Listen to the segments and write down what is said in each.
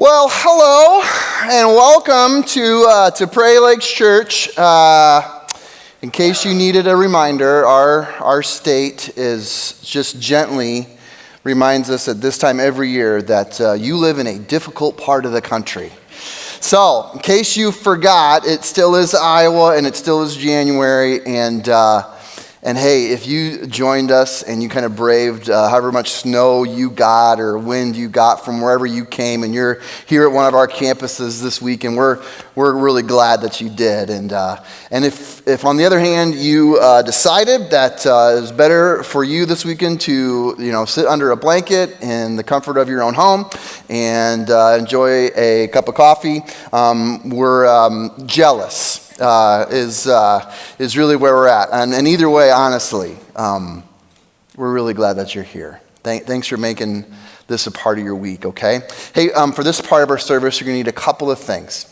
Well, hello and welcome to Prairie Lakes Church. In case you needed a reminder, our state is just gently reminds us at this time every year that you live in a difficult part of the country. So, in case you forgot, it still is Iowa and it still is January, and hey, if you joined us and you kind of braved however much snow you got or wind you got from wherever you came, and you're here at one of our campuses this week, and we're really glad that you did. And if on the other hand you decided that it was better for you this weekend to sit under a blanket in the comfort of your own home and enjoy a cup of coffee, we're jealous. Is really where we're at. And either way, honestly, we're really glad that you're here. Thanks for making this a part of your week, okay? Hey, for this part of our service, you're going to need a couple of things.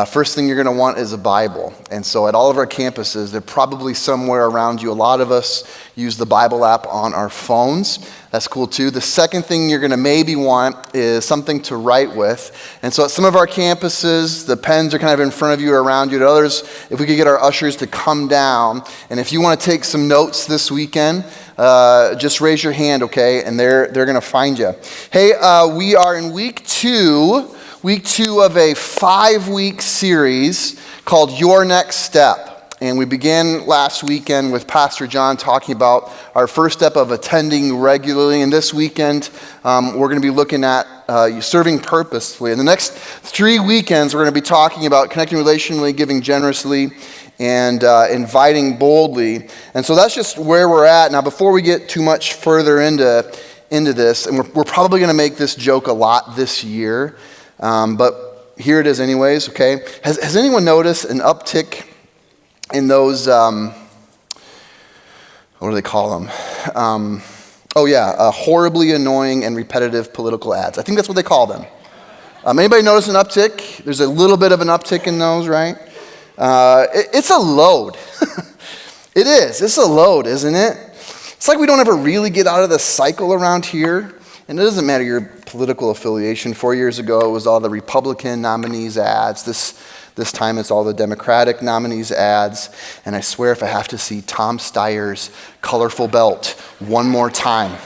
First thing you're going to want is a Bible. And so at all of our campuses, they're probably somewhere around you. A lot of us use the Bible app on our phones. That's cool too. The second thing you're going to maybe want is something to write with. And so at some of our campuses, the pens are kind of in front of you or around you. At others, if we could get our ushers to come down. And if you want to take some notes this weekend, just raise your hand, okay? And they're going to find you. Hey, we are in week two of a 5-week series called Your Next Step. And we began last weekend with Pastor John talking about our first step of attending regularly. And this weekend, we're going to be looking at serving purposefully. And the next 3 weekends, we're going to be talking about connecting relationally, giving generously, and inviting boldly. And so that's just where we're at. Now, before we get too much further into this, and we're probably going to make this joke a lot this year, but here it is anyways, okay? Has anyone noticed an uptick in those, what do they call them? Horribly annoying and repetitive political ads. I think that's what they call them. Anybody notice an uptick? There's a little bit of an uptick in those, right? It's a load. It is. It's a load, isn't it? It's like we don't ever really get out of the cycle around here. And it doesn't matter your political affiliation. 4 years ago, it was all the Republican nominees ads. This time, it's all the Democratic nominees ads. And I swear, if I have to see Tom Steyer's colorful belt one more time,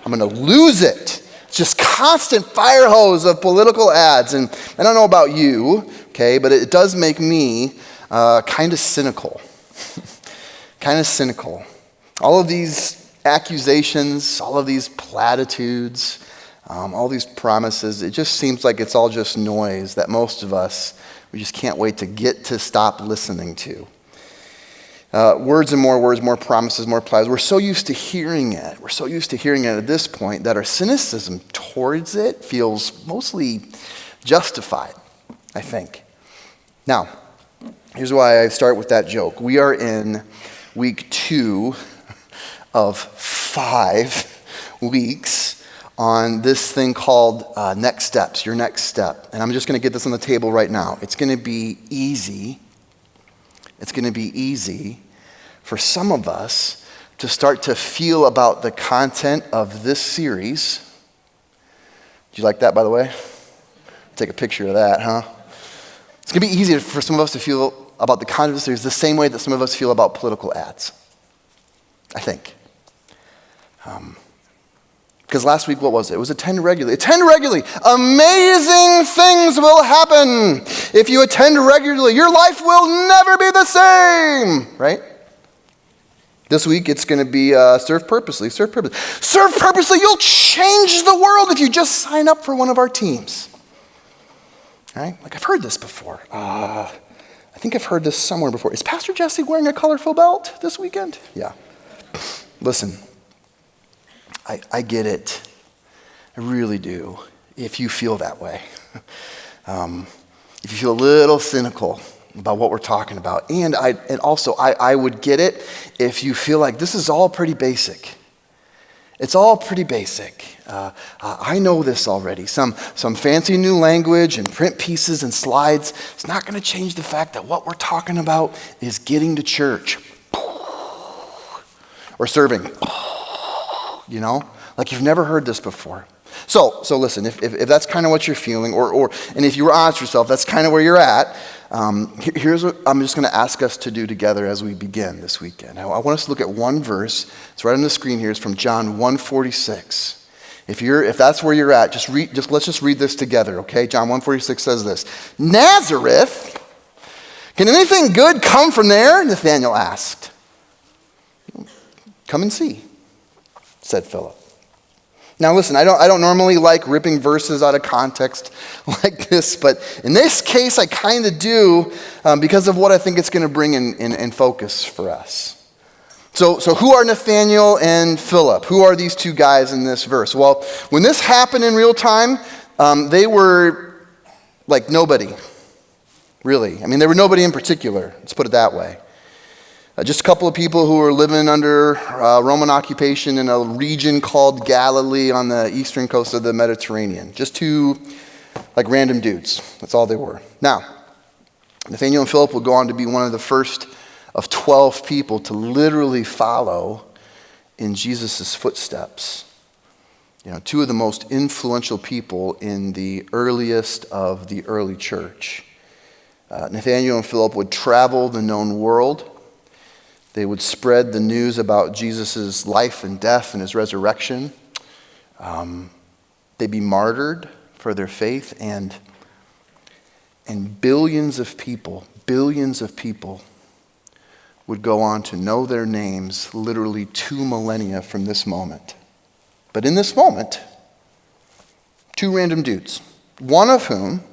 I'm going to lose it. It's just constant fire hose of political ads. And I don't know about you, okay, but it does make me kind of cynical. Kind of cynical. All of these accusations, all of these platitudes, all these promises, it just seems like it's all just noise that most of us, we just can't wait to get to stop listening to. Words, more promises, more plies. We're so used to hearing it. We're so used to hearing it at this point that our cynicism towards it feels mostly justified, I think. Now, here's why I start with that joke. We are in week 2 of 5 weeks on this thing called next steps, your next step. And I'm just going to get this on the table right now. It's going to be easy. It's going to be easy for some of us to start to feel about the content of this series. Did you like that, by the way? Take a picture of that, huh? It's going to be easy for some of us to feel about the content of the series the same way that some of us feel about political ads, I think. Because last week, what was it? It was attend regularly. Attend regularly. Amazing things will happen if you attend regularly. Your life will never be the same, right? This week, it's going to be serve purposely. Serve purposely. Serve purposely. You'll change the world if you just sign up for one of our teams. Right? Like, I've heard this before. I think I've heard this somewhere before. Is Pastor Jesse wearing a colorful belt this weekend? Yeah. Listen. I get it. I really do. If you feel that way. If you feel a little cynical about what we're talking about. And I would get it if you feel like this is all pretty basic. It's all pretty basic. I know this already. Some fancy new language and print pieces and slides. It's not going to change the fact that what we're talking about is getting to church. Or serving. Like you've never heard this before. So listen, if that's kind of what you're feeling, and if you were honest with yourself, that's kind of where you're at, here's what I'm just going to ask us to do together as we begin this weekend. I want us to look at one verse. It's right on the screen here. It's from John 1:46. If that's where you're at, let's just read this together, okay? John 1:46 says this. Nazareth, can anything good come from there? Nathanael asked. Come and see, said Philip. Now listen, I don't normally like ripping verses out of context like this, but in this case I kind of do because of what I think it's going to bring in focus for us. So who are Nathanael and Philip? Who are these two guys in this verse? Well, when this happened in real time, they were like nobody, really. I mean, they were nobody in particular, let's put it that way. Just a couple of people who were living under Roman occupation in a region called Galilee on the eastern coast of the Mediterranean. Just two, like, random dudes. That's all they were. Now, Nathanael and Philip would go on to be one of the first of 12 people to literally follow in Jesus' footsteps. Two of the most influential people in the earliest of the early church. Nathanael and Philip would travel the known world. They would spread the news about Jesus' life and death and his resurrection. They'd be martyred for their faith, and billions of people would go on to know their names literally 2 millennia from this moment. But in this moment, 2 random dudes, one of whom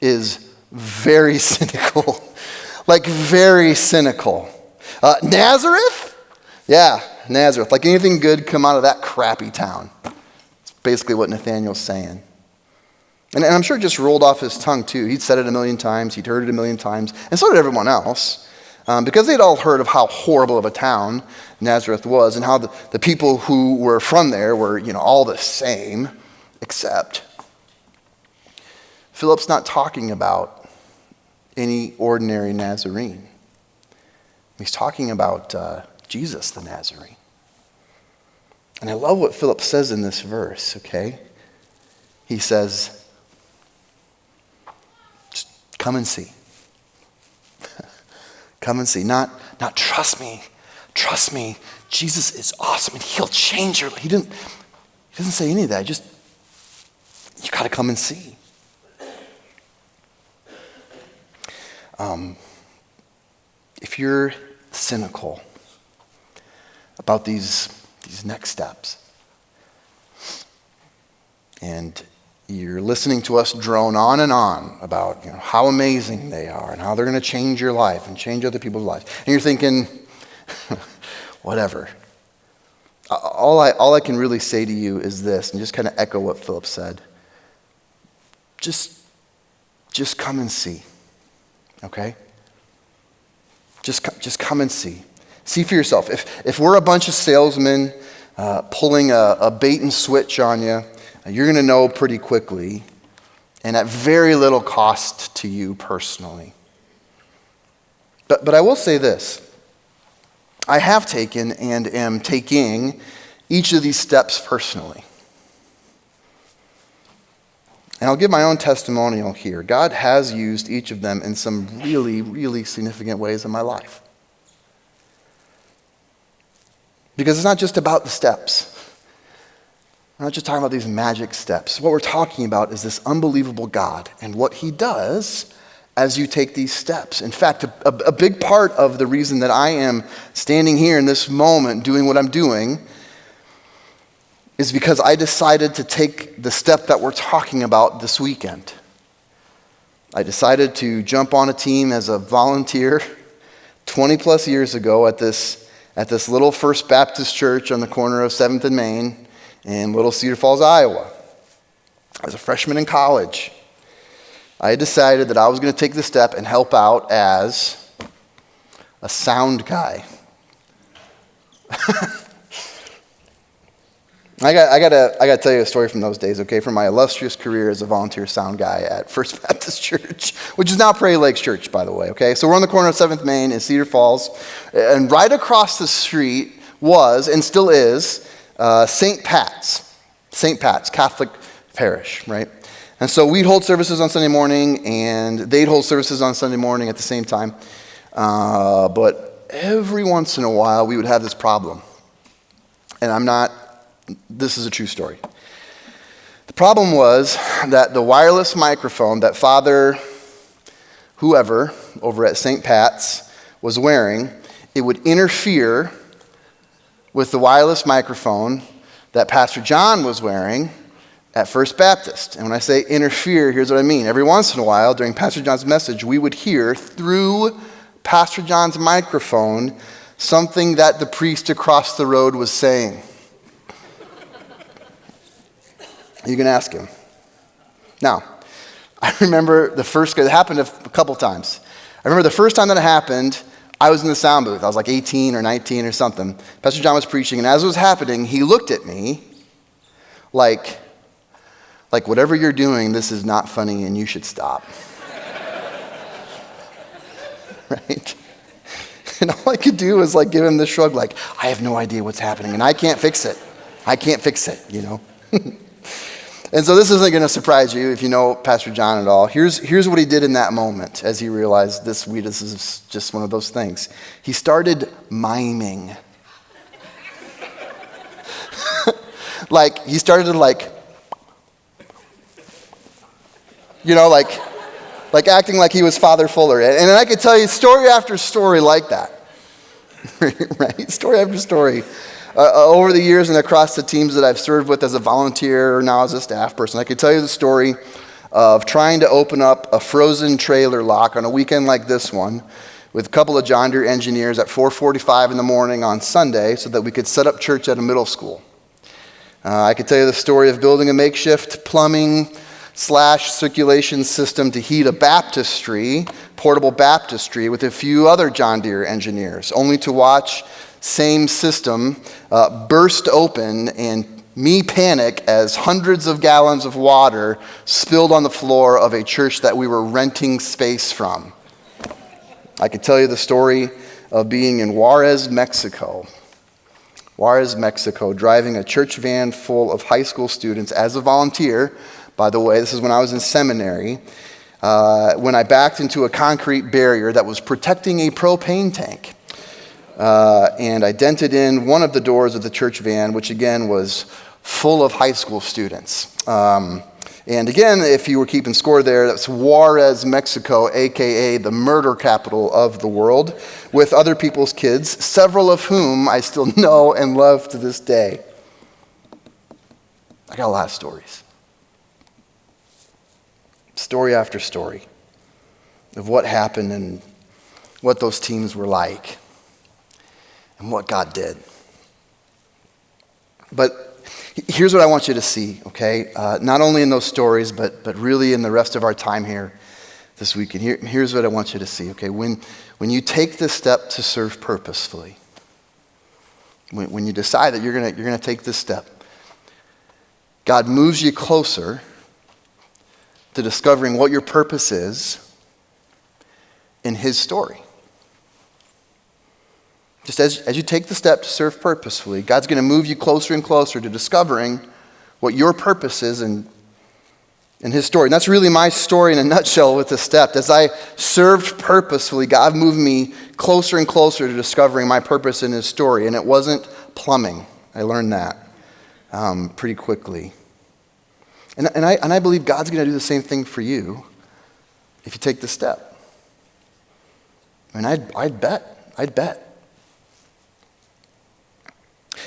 is very cynical, like very cynical. Nazareth? Yeah, Nazareth. Like anything good come out of that crappy town. That's basically what Nathanael's saying. And I'm sure it just rolled off his tongue too. He'd said it a million times. He'd heard it a million times. And so did everyone else. Because they'd all heard of how horrible of a town Nazareth was and how the people who were from there were, all the same, except Philip's not talking about any ordinary Nazarene. He's talking about Jesus the Nazarene. And I love what Philip says in this verse, okay? He says, just come and see. Come and see. Not trust me. Trust me. Jesus is awesome and he'll change your life. He doesn't say any of that. Just, you got to come and see. If you're cynical about these next steps, and you're listening to us drone on and on about how amazing they are and how they're going to change your life and change other people's lives, and you're thinking, whatever. All I can really say to you is this, and just kind of echo what Philip said. Just come and see, okay? Just come and see. See for yourself. If we're a bunch of salesmen pulling a bait and switch on you, you're going to know pretty quickly, and at very little cost to you personally. But I will say this. I have taken and am taking each of these steps personally. And I'll give my own testimonial here. God has used each of them in some really, really significant ways in my life. Because it's not just about the steps. We're not just talking about these magic steps. What we're talking about is this unbelievable God and what he does as you take these steps. In fact, a big part of the reason that I am standing here in this moment doing what I'm doing is because I decided to take the step that we're talking about this weekend. I decided to jump on a team as a volunteer 20 plus years ago at this little First Baptist church on the corner of 7th and Main in Little Cedar Falls, Iowa. I was a freshman in college. I had decided that I was going to take the step and help out as a sound guy. I got to tell you a story from those days, okay, from my illustrious career as a volunteer sound guy at First Baptist Church, which is now Prairie Lakes Church, by the way, okay? So we're on the corner of 7th Main in Cedar Falls, and right across the street was, and still is, St. Pat's. St. Pat's, Catholic parish, right? And so we'd hold services on Sunday morning, and they'd hold services on Sunday morning at the same time. But every once in a while, we would have this problem. And this is a true story. The problem was that the wireless microphone that Father whoever over at St. Pat's was wearing, it would interfere with the wireless microphone that Pastor John was wearing at First Baptist. And when I say interfere, here's what I mean. Every once in a while, during Pastor John's message, we would hear through Pastor John's microphone something that the priest across the road was saying. You can ask him. Now, I remember it happened a couple times. I remember the first time that it happened, I was in the sound booth. I was like 18 or 19 or something. Pastor John was preaching, and as it was happening, he looked at me like whatever you're doing, this is not funny and you should stop. Right? And all I could do was give him the shrug, I have no idea what's happening and I can't fix it. You know? And so this isn't going to surprise you if you know Pastor John at all. Here's what he did in that moment as he realized this is just one of those things. He started miming. He started to acting like he was Father Fuller. And I could tell you story after story like that. Right? Story after story. Over the years and across the teams that I've served with as a volunteer or now as a staff person, I could tell you the story of trying to open up a frozen trailer lock on a weekend like this one with a couple of John Deere engineers at 4:45 in the morning on Sunday so that we could set up church at a middle school. I could tell you the story of building a makeshift plumbing/circulation system to heat a portable baptistry with a few other John Deere engineers, only to watch same system burst open and me panic as hundreds of gallons of water spilled on the floor of a church that we were renting space from. I could tell you the story of being in Juarez, Mexico, driving a church van full of high school students as a volunteer. By the way, this is when I was in seminary, when I backed into a concrete barrier that was protecting a propane tank. And I dented in one of the doors of the church van, which again was full of high school students. And again, if you were keeping score there, that's Juarez, Mexico, aka the murder capital of the world, with other people's kids, several of whom I still know and love to this day. I got a lot of stories. Story after story of what happened and what those teams were like. And what God did. But here's what I want you to see, okay? Not only in those stories, but really in the rest of our time here this week. And here's what I want you to see, okay? When you take this step to serve purposefully, when you decide that you're gonna take this step, God moves you closer to discovering what your purpose is in His story. Just as you take the step to serve purposefully, God's going to move you closer and closer to discovering what your purpose is in His story. And that's really my story in a nutshell with this step. As I served purposefully, God moved me closer and closer to discovering my purpose in His story. And it wasn't plumbing. I learned that pretty quickly. And I believe God's going to do the same thing for you if you take the step. I mean, I'd bet.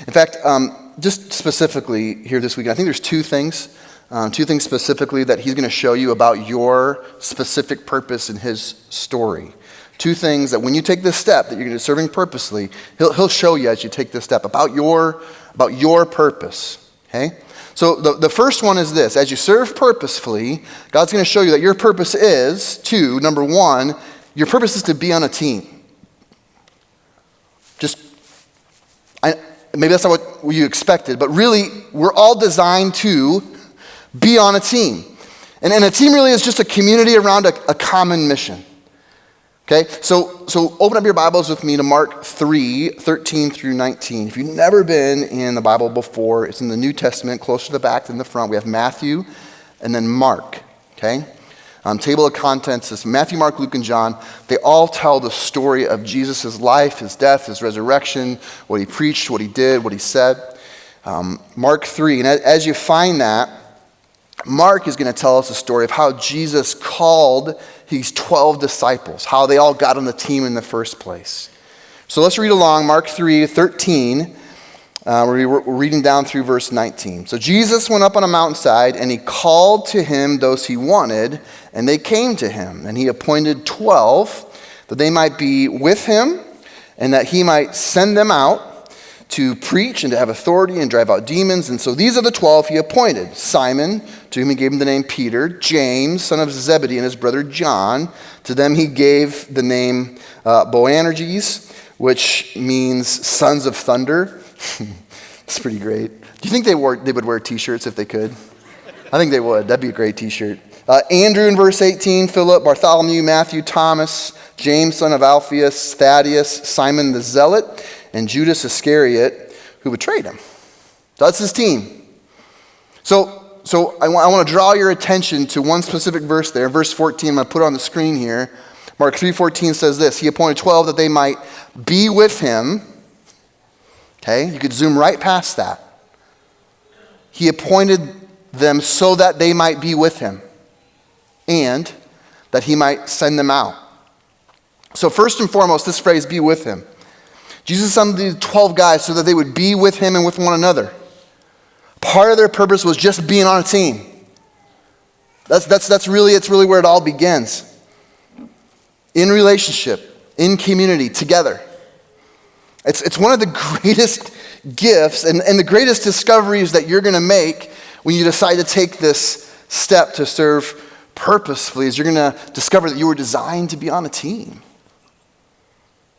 In fact, just specifically here this week, I think there's two things specifically that He's going to show you about your specific purpose in His story. Two things that when you take this step that you're going to be serving purposely, He'll show you as you take this step about your purpose. Okay? So the first one is this: as you serve purposefully, God's going to show you that your purpose is number one, your purpose is to be on a team. Maybe that's not what you expected, but really, we're all designed to be on a team. And a team really is just a community around a common mission. Okay, so open up your Bibles with me to Mark 3, 13 through 19. If you've never been in the Bible before, it's in the New Testament, closer to the back than the front. We have Matthew and then Mark, okay? Table of contents is Matthew, Mark, Luke, and John. They all tell the story of Jesus' life, his death, his resurrection, what he preached, what he did, what he said. Mark 3, and as you find that, Mark is going to tell us a story of how Jesus called these 12 disciples, how they all got on the team in the first place. So let's read along, Mark 3, 13. We're reading down through verse 19. So Jesus went up on a mountainside, and he called to him those he wanted, and they came to him. And he appointed 12, that they might be with him, and that he might send them out to preach and to have authority and drive out demons. And so these are the 12 he appointed. Simon, to whom he gave him the name Peter. James, son of Zebedee, and his brother John. To them he gave the name Boanerges, which means sons of thunder. It's pretty great. Do you think they would wear t-shirts if they could? I think they would. That'd be a great t-shirt. Andrew in verse 18, Philip, Bartholomew, Matthew, Thomas, James, son of Alphaeus, Thaddeus, Simon the Zealot, and Judas Iscariot, who betrayed him. So that's his team. So I want to draw your attention to one specific verse there. Verse 14, I'm going to put it on the screen here. Mark 3:14 says this, he appointed 12 that they might be with him. Okay, you could zoom right past that. He appointed them so that they might be with him and that he might send them out. So first and foremost, this phrase, be with him. Jesus summoned these 12 guys so that they would be with him and with one another. Part of their purpose was just being on a team. It's really where it all begins. In relationship, in community, together. It's one of the greatest gifts and the greatest discoveries that you're going to make when you decide to take this step to serve purposefully is you're going to discover that you were designed to be on a team.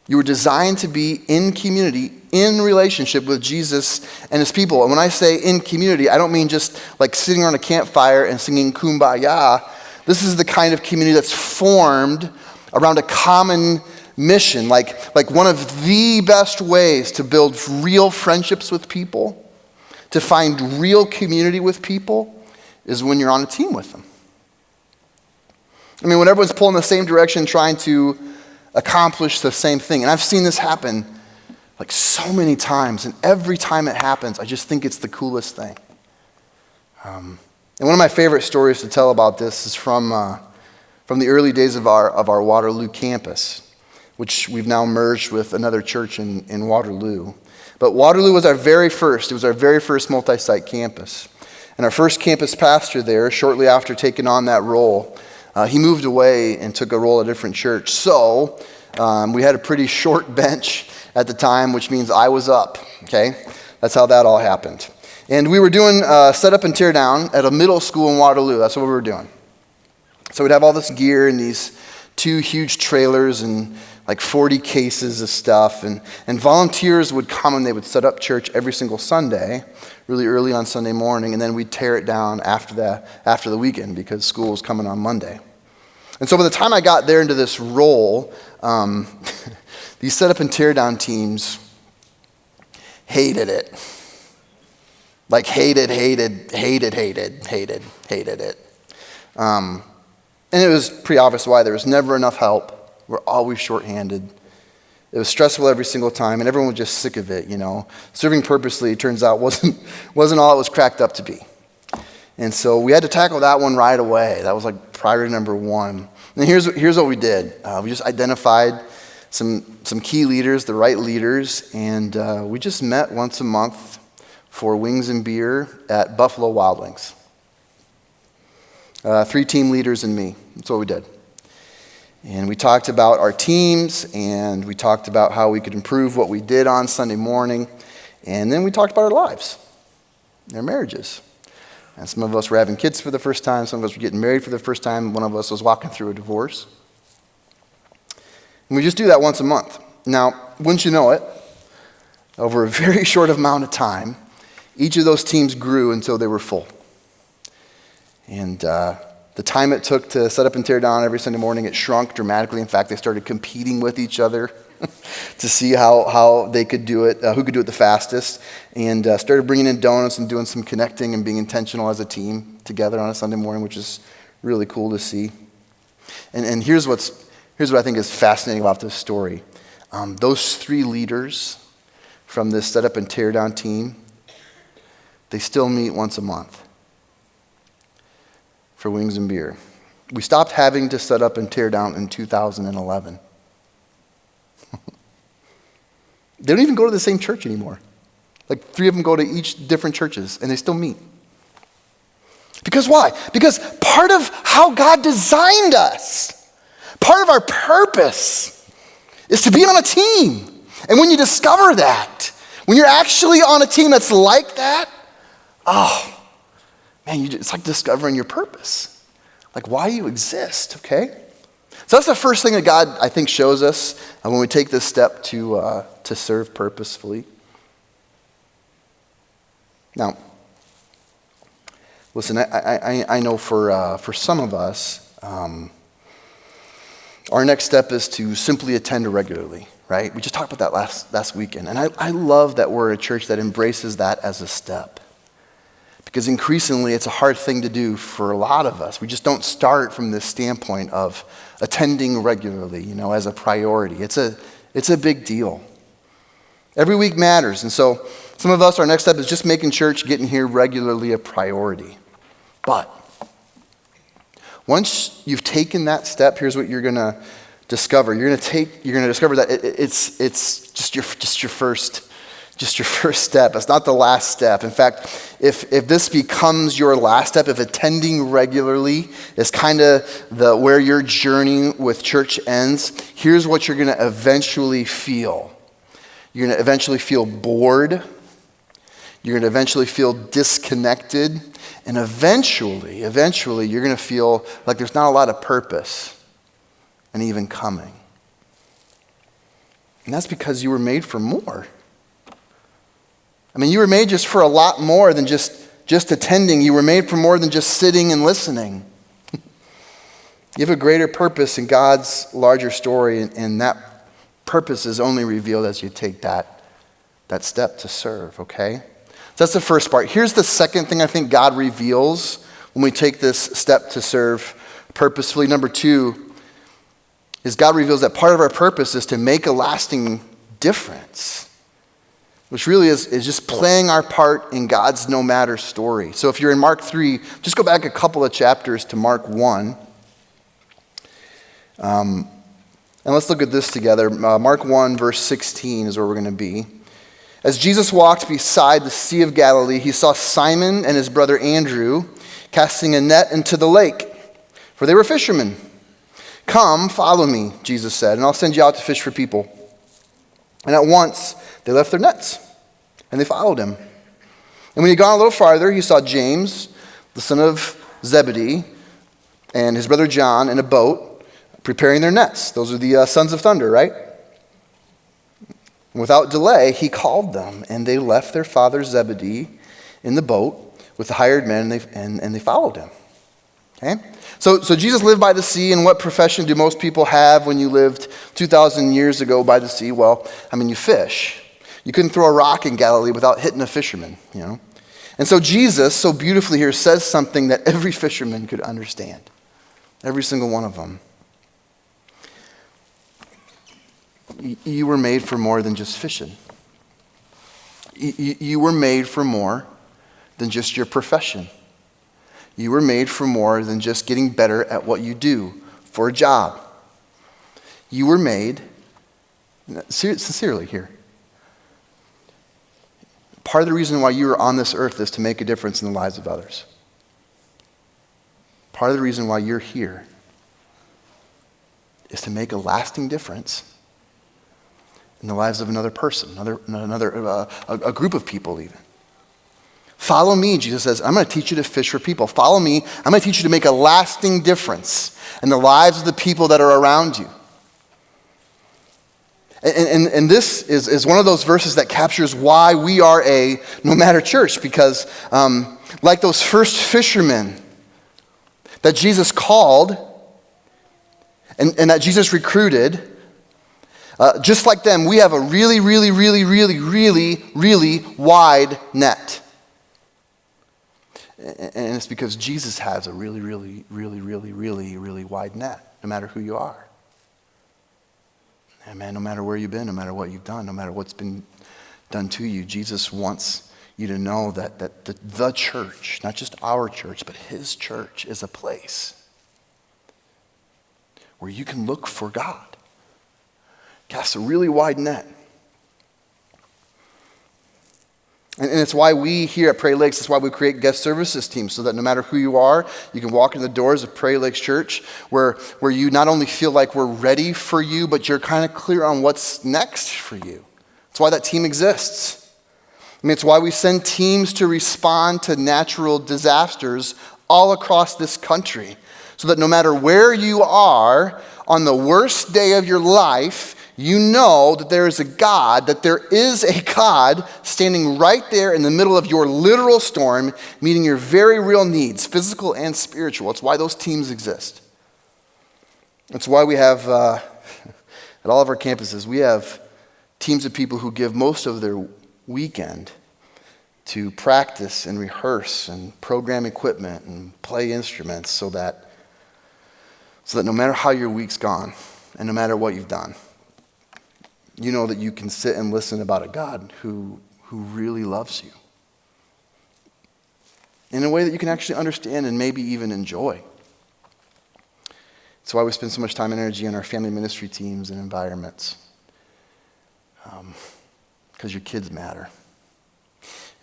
You were designed to be in community, in relationship with Jesus and his people. And when I say in community, I don't mean just like sitting around a campfire and singing Kumbaya. This is the kind of community that's formed around a common mission. Like one of the best ways to build real friendships with people, to find real community with people, is when you're on a team with them. I mean, when everyone's pulling the same direction, trying to accomplish the same thing. And I've seen this happen like so many times, and every time it happens, I just think it's the coolest thing. And one of my favorite stories to tell about this is from the early days of our Waterloo campus, which we've now merged with another church in Waterloo. But Waterloo was our very first multi-site campus. And our first campus pastor there, shortly after taking on that role, he moved away and took a role at a different church. So we had a pretty short bench at the time, which means I was up, okay? That's how that all happened. And we were doing set up and tear down at a middle school in Waterloo. That's what we were doing. So we'd have all this gear and these 2 huge trailers and like 40 cases of stuff. And volunteers would come and they would set up church every single Sunday, really early on Sunday morning, and then we'd tear it down after the weekend because school was coming on Monday. And so by the time I got there into this role, these set up and tear down teams hated it. Like hated it. And it was pretty obvious why. There was never enough help. We're always shorthanded. It was stressful every single time, and everyone was just sick of it, you know. Serving purposely, it turns out, wasn't all it was cracked up to be. And so we had to tackle that one right away. That was like priority number 1. And here's what we did. We just identified some key leaders, the right leaders, and we just met once a month for wings and beer at Buffalo Wild Wings. 3 team leaders and me. That's what we did. And we talked about our teams, and we talked about how we could improve what we did on Sunday morning. And then we talked about our lives, our marriages. And some of us were having kids for the first time. Some of us were getting married for the first time. One of us was walking through a divorce. And we just do that once a month. Now, wouldn't you know it, over a very short amount of time, each of those teams grew until they were full. And The time it took to set up and tear down every Sunday morning, it shrunk dramatically. In fact, they started competing with each other to see how they could do it, who could do it the fastest, and started bringing in donuts and doing some connecting and being intentional as a team together on a Sunday morning, which is really cool to see. And here's what I think is fascinating about this story. Those three leaders from this set up and tear down team, they still meet once a month for wings and beer. We stopped having to set up and tear down in 2011. They don't even go to the same church anymore. Like 3 of them go to each different churches, and they still meet. Because why? Because part of how God designed us, part of our purpose, is to be on a team. And when you discover that, when you're actually on a team that's like that, oh, man, it's like discovering your purpose. Like why you exist, okay? So that's the first thing that God, I think, shows us when we take this step to serve purposefully. Now, listen, I know for some of us, our next step is to simply attend regularly, right? We just talked about that last weekend. And I love that we're a church that embraces that as a step. Because increasingly, it's a hard thing to do for a lot of us. We just don't start from this standpoint of attending regularly, as a priority. It's a big deal. Every week matters. And so some of us, our next step is just making church, getting here regularly a priority. But once you've taken that step, here's what you're going to discover. You're going to discover that it's just your first step. It's not the last step. In fact, if this becomes your last step, if attending regularly is kind of where your journey with church ends, here's what you're going to eventually feel. You're going to eventually feel bored. You're going to eventually feel disconnected. And eventually, you're going to feel like there's not a lot of purpose in even coming. And that's because you were made for more. I mean, you were made just for a lot more than just attending. You were made for more than just sitting and listening. You have a greater purpose in God's larger story, and that purpose is only revealed as you take that step to serve, okay? So that's the first part. Here's the second thing I think God reveals when we take this step to serve purposefully. Number 2 is God reveals that part of our purpose is to make a lasting difference, which really is just playing our part in God's no matter story. So if you're in Mark 3, just go back a couple of chapters to Mark 1. And let's look at this together. Mark 1, verse 16 is where we're going to be. As Jesus walked beside the Sea of Galilee, he saw Simon and his brother Andrew casting a net into the lake, for they were fishermen. "Come, follow me," Jesus said, "and I'll send you out to fish for people." And at once they left their nets, and they followed him. And when he had gone a little farther, he saw James, the son of Zebedee, and his brother John in a boat, preparing their nets. Those are the sons of thunder, right? Without delay, he called them, and they left their father Zebedee in the boat with the hired men, and they followed him. Okay? So Jesus lived by the sea, and what profession do most people have when you lived 2,000 years ago by the sea? Well, you fish. You couldn't throw a rock in Galilee without hitting a fisherman, And so Jesus, so beautifully here, says something that every fisherman could understand. Every single one of them. You were made for more than just fishing. You were made for more than just your profession. You were made for more than just getting better at what you do for a job. You were made, sincerely here, part of the reason why you are on this earth is to make a difference in the lives of others. Part of the reason why you're here is to make a lasting difference in the lives of another person, a group of people even. Follow me, Jesus says. I'm going to teach you to fish for people. Follow me. I'm going to teach you to make a lasting difference in the lives of the people that are around you. And this is one of those verses that captures why we are a no matter church, because like those first fishermen, that Jesus called and that Jesus recruited, just like them, we have a really, really, really, really, really, really wide net. And it's because Jesus has a really, really, really, really, really, really wide net, no matter who you are. And man, no matter where you've been, no matter what you've done, no matter what's been done to you, Jesus wants you to know that the church, not just our church, but his church is a place where you can look for God. Cast a really wide net. And it's why we here at Prairie Lakes, that's why we create guest services teams, so that no matter who you are, you can walk in the doors of Prairie Lakes Church where you not only feel like we're ready for you, but you're kind of clear on what's next for you. That's why that team exists. I mean, it's why we send teams to respond to natural disasters all across this country, so that no matter where you are on the worst day of your life, you know that there is a God, that there is a God standing right there in the middle of your literal storm, meeting your very real needs, physical and spiritual. It's why those teams exist. It's why we have, at all of our campuses, we have teams of people who give most of their weekend to practice and rehearse and program equipment and play instruments so that no matter how your week's gone and no matter what you've done, you know that you can sit and listen about a God who really loves you in a way that you can actually understand and maybe even enjoy. That's why we spend so much time and energy on our family ministry teams and environments, because your kids matter.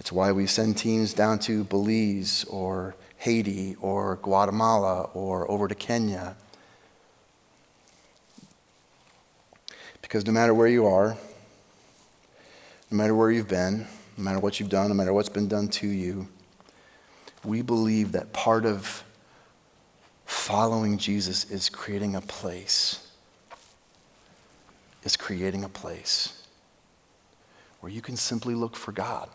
It's why we send teams down to Belize or Haiti or Guatemala or over to Kenya. Because no matter where you are, no matter where you've been, no matter what you've done, no matter what's been done to you, we believe that part of following Jesus is creating a place where you can simply look for God.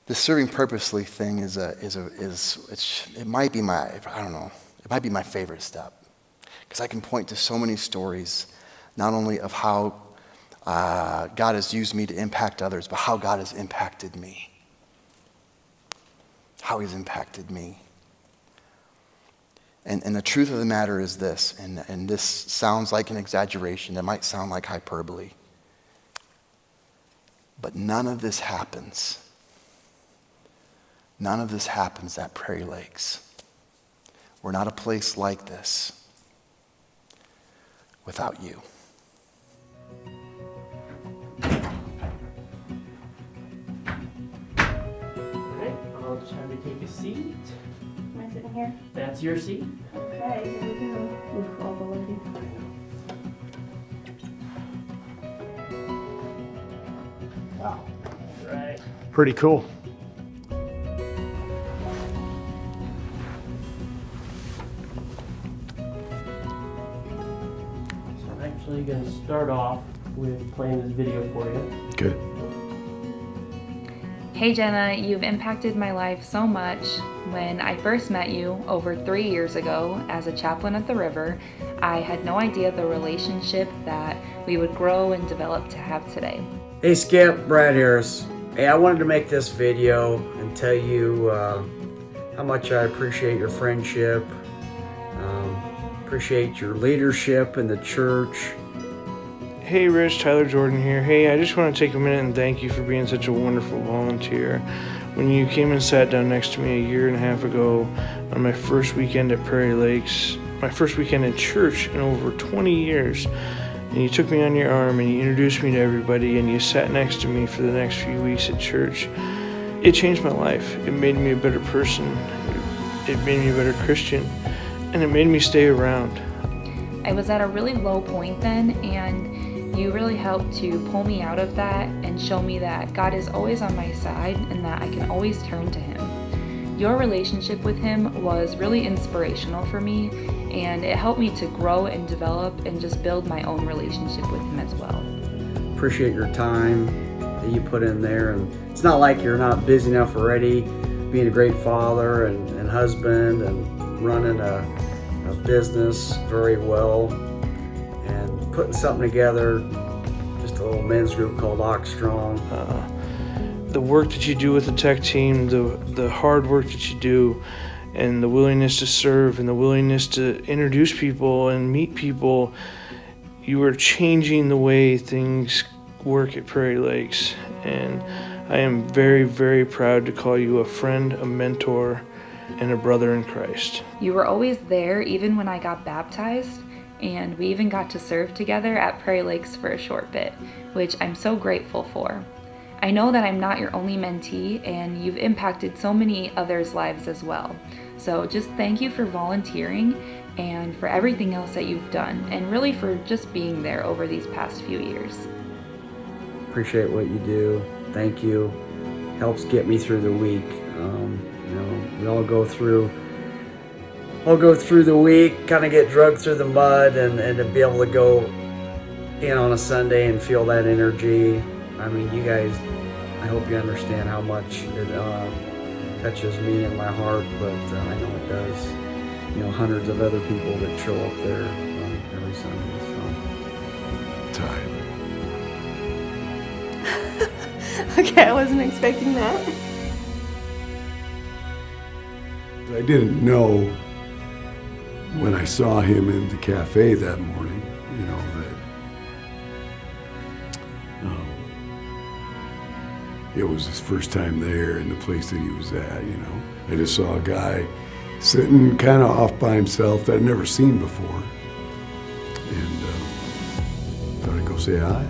The serving purposely thing it might be my, I don't know, it might be my favorite step, because I can point to so many stories, not only of how God has used me to impact others, but how God has impacted me. How he's impacted me. And the truth of the matter is this, and this sounds like an exaggeration, it might sound like hyperbole, but none of this happens at Prairie Lakes. We're not a place like this without you. Alright, I'll just have you take a seat. Am I sitting here? That's your seat. Okay, here we go. Oof, all the way. Wow. Right. Pretty cool. I'm going to start off with playing this video for you. Good. Hey Jenna, you've impacted my life so much. When I first met you over 3 years ago as a chaplain at the river, I had no idea the relationship that we would grow and develop to have today. Hey Skip, Brad Harris. Hey, I wanted to make this video and tell you how much I appreciate your friendship, appreciate your leadership in the church. Hey Rich, Tyler Jordan here. Hey, I just want to take a minute and thank you for being such a wonderful volunteer. When you came and sat down next to me a year and a half ago on my first weekend at Prairie Lakes, my first weekend in church in over 20 years, and you took me on your arm and you introduced me to everybody and you sat next to me for the next few weeks at church, it changed my life. It made me a better person. It made me a better Christian, and it made me stay around. I was at a really low point then, and you really helped to pull me out of that and show me that God is always on my side and that I can always turn to Him. Your relationship with Him was really inspirational for me, and it helped me to grow and develop and just build my own relationship with Him as well. Appreciate your time that that you put in there. And it's not like you're not busy enough already, being a great father and husband and running a business very well and putting something together, just a little men's group called Oxstrong. The work that you do with the tech team, the hard work that you do, and the willingness to serve and the willingness to introduce people and meet people, you are changing the way things work at Prairie Lakes. And I am very, very proud to call you a friend, a mentor, and a brother in Christ. You were always there even when I got baptized, and we even got to serve together at Prairie Lakes for a short bit, which I'm so grateful for. I know that I'm not your only mentee, and you've impacted so many others' lives as well. So just thank you for volunteering and for everything else that you've done, and really for just being there over these past few years. Appreciate what you do. Thank you. Helps get me through the week. We all go through the week, kind of get drugged through the mud, and to be able to go in on a Sunday and feel that energy. I mean, you guys, I hope you understand how much it touches me in my heart, but I know it does, hundreds of other people that show up there every Sunday. So. Okay, I wasn't expecting that. I didn't know when I saw him in the cafe that morning, that it was his first time there in the place that he was at, I just saw a guy sitting kind of off by himself that I'd never seen before. And thought I'd go say hi.